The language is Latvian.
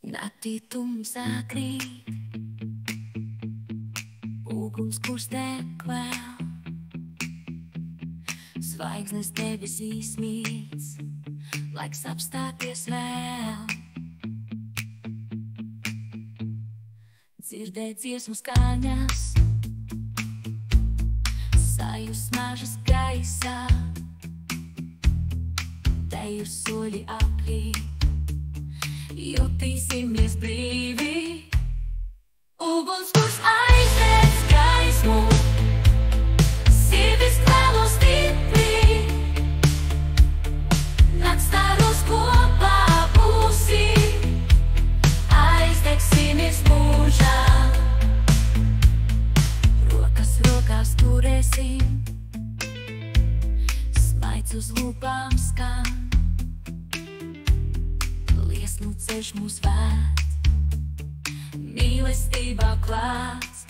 Naktī tumsā krīt, uguns kustē kvēl, zvaigznes debesīs mīts, laiks apstāties vēl. Dzirdēt dziesmu skaņas, sajust mažas gaisā, teju soļi aplī, jutīsimies brīvi. Uguns kurs aizēc gaismu, sirdis kvēlo stipri, nakts staros kopā būsim, aizdegsimies mūžā. Rokas rokās turēsim, smaids uz lūpām skan, liesmu ceļš mūs vēd, mīlestībā klāts.